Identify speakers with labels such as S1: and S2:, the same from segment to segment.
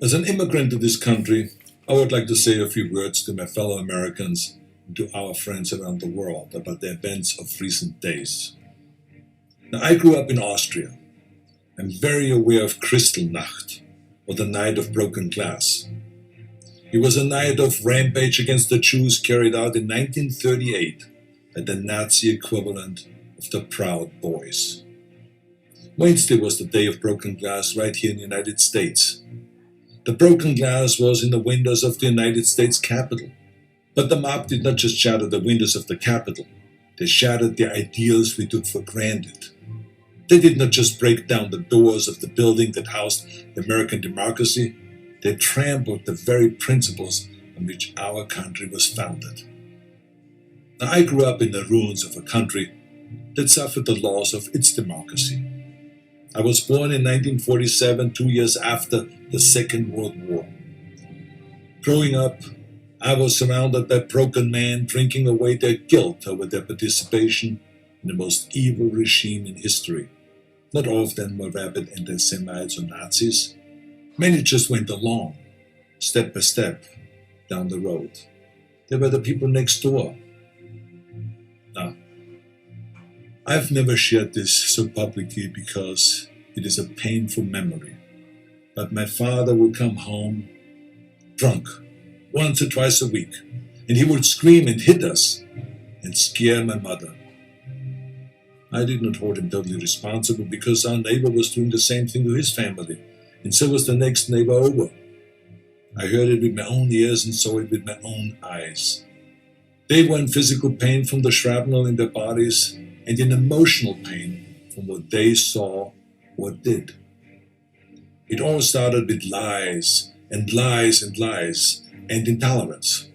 S1: As an immigrant to this country, I would like to say a few words to my fellow Americans and to our friends around the world about the events of recent days. Now, I grew up in Austria. I'm very aware of Kristallnacht, or the Night of Broken Glass. It was a night of rampage against the Jews carried out in 1938 by the Nazi equivalent of the Proud Boys. Wednesday was the day of broken glass right here in the United States. The broken glass was in the windows of the United States Capitol. But the mob did not just shatter the windows of the Capitol, they shattered the ideals we took for granted. They did not just break down the doors of the building that housed American democracy, they trampled the very principles on which our country was founded. Now, I grew up in the ruins of a country that suffered the loss of its democracy. I was born in 1947, 2 years after the Second World War. Growing up, I was surrounded by broken men drinking away their guilt over their participation in the most evil regime in history. Not all of them were rabid anti-Semites or Nazis. Many just went along, step by step, down the road. They were the people next door. Now, I've never shared this so publicly because it is a painful memory. But my father would come home drunk once or twice a week, and he would scream and hit us and scare my mother. I did not hold him totally responsible because our neighbor was doing the same thing to his family, and so was the next neighbor over. I heard it with my own ears and saw it with my own eyes. They were in physical pain from the shrapnel in their bodies and in emotional pain from what they saw or did. It all started with lies and lies and lies and intolerance.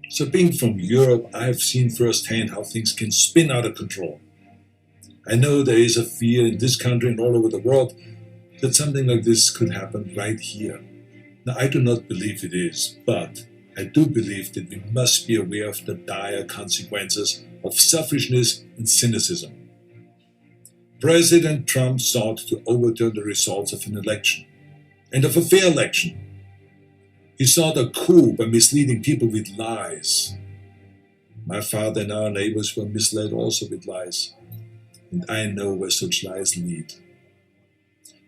S1: So being from Europe, I've seen firsthand how things can spin out of control. I know there is a fear in this country and all over the world that something like this could happen right here. Now, I do not believe it is, but I do believe that we must be aware of the dire consequences of selfishness and cynicism. President Trump sought to overturn the results of an election, and of a fair election. He sought a coup by misleading people with lies. My father and our neighbors were misled also with lies, and I know where such lies lead.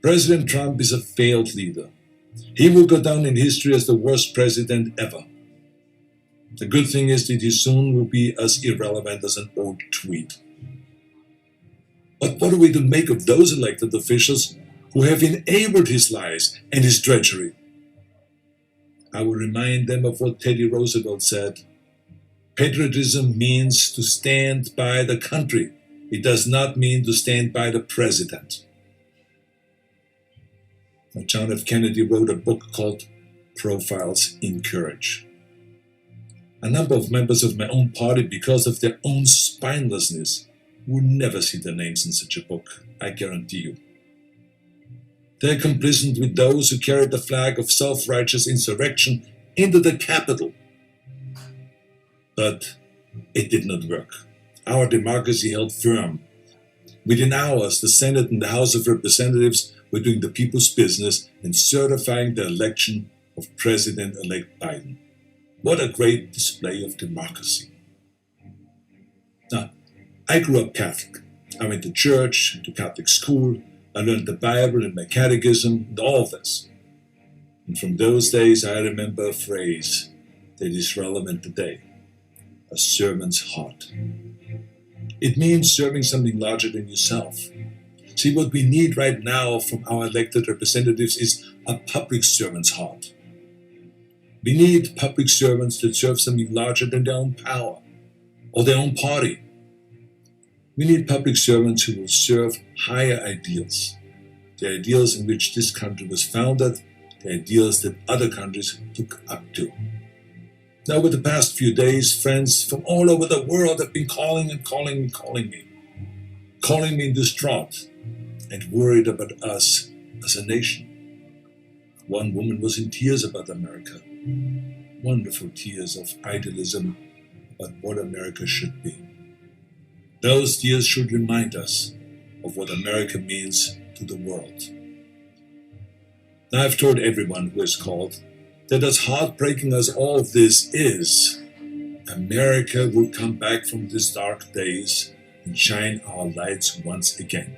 S1: President Trump is a failed leader. He will go down in history as the worst president ever. The good thing is that he soon will be as irrelevant as an old tweet. But what are we to make of those elected officials who have enabled his lies and his treachery? I will remind them of what Teddy Roosevelt said. Patriotism means to stand by the country. It does not mean to stand by the president. Now, John F. Kennedy wrote a book called Profiles in Courage. A number of members of my own party, because of their own spinelessness, would never see their names in such a book, I guarantee you. They are complicit with those who carried the flag of self-righteous insurrection into the Capitol. But it did not work. Our democracy held firm. Within hours, the Senate and the House of Representatives were doing the people's business and certifying the election of President-elect Biden. What a great display of democracy. Now, I grew up Catholic. I went to church, to Catholic school. I learned the Bible and my catechism and all this. And from those days, I remember a phrase that is relevant today: a servant's heart. It means serving something larger than yourself. See, what we need right now from our elected representatives is a public servant's heart. We need public servants that serve something larger than their own power or their own party. We need public servants who will serve higher ideals, the ideals in which this country was founded, the ideals that other countries look up to. Now, over the past few days, friends from all over the world have been calling me distraught and worried about us as a nation. One woman was in tears about America, wonderful tears of idealism about what America should be. Those tears should remind us of what America means to the world. Now, I've told everyone who has called that as heartbreaking as all of this is, America will come back from these dark days and shine our lights once again.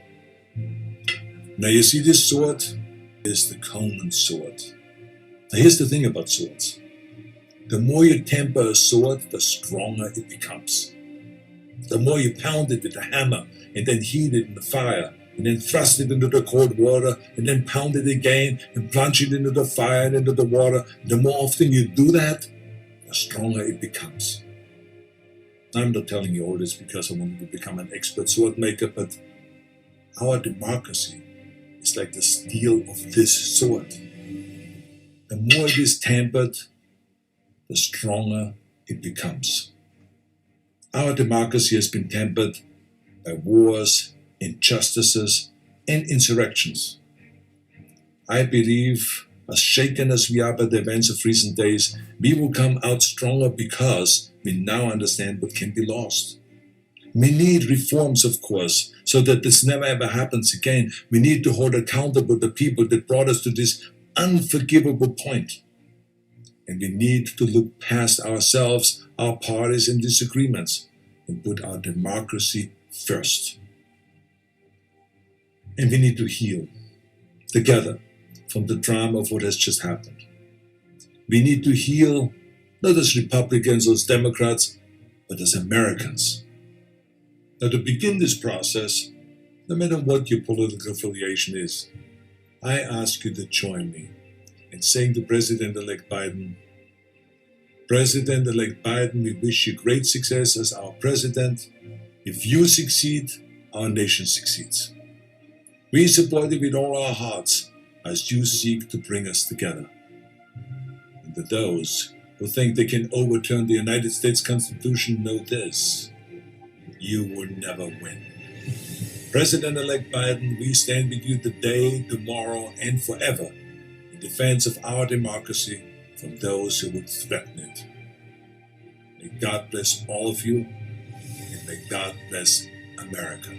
S1: Now, you see, this sword is the Conan sword. Now, here's the thing about swords. The more you temper a sword, the stronger it becomes. The more you pound it with a hammer and then heat it in the fire and then thrust it into the cold water and then pound it again and plunge it into the fire and into the water, the more often you do that, the stronger it becomes. I'm not telling you all this because I want to become an expert sword maker, but our democracy is like the steel of this sword. The more it is tempered, the stronger it becomes. Our democracy has been tempered by wars, injustices, and insurrections. I believe, as shaken as we are by the events of recent days, we will come out stronger because we now understand what can be lost. We need reforms, of course, so that this never ever happens again. We need to hold accountable the people that brought us to this unforgivable point. And we need to look past ourselves, our parties, and disagreements, and put our democracy first. And we need to heal together from the drama of what has just happened. We need to heal not as Republicans or as Democrats, but as Americans. Now, to begin this process, no matter what your political affiliation is, I ask you to join me in saying to President-elect Biden, President-elect Biden, we wish you great success as our president. If you succeed, our nation succeeds. We support you with all our hearts as you seek to bring us together. And to those who think they can overturn the United States Constitution, know this: you will never win. President-elect Biden, we stand with you today, tomorrow, and forever in defense of our democracy from those who would threaten it. May God bless all of you, and may God bless America.